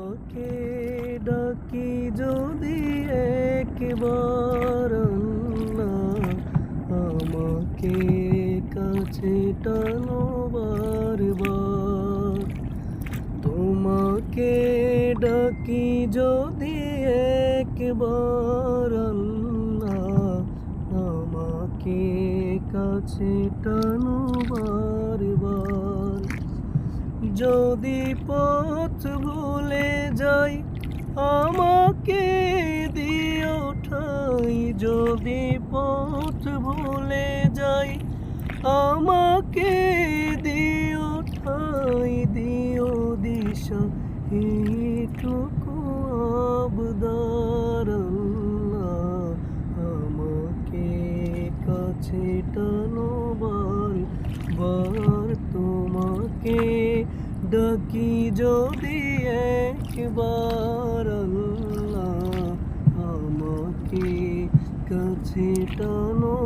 ওকে ডাকি যদি একবার আল্লাহ, আমাকে কাছে টানো বারবার। তোমাকে ডাকি যদি একবার আল্লাহ, আমাকে কাছে টানো বারবার। যদি পথ ভুলে যাই আমাকে দিও ঠাই, যদি পথ ভুলে যাই আমাকে দিও ঠাই, দিও দিশা এইটুকু আবদার আল্লাহ, আমাকে কাছে টানো বারবার। তোমাকে ডাকি যদি একবার আল্লাহ, আমাকে কাছে টানো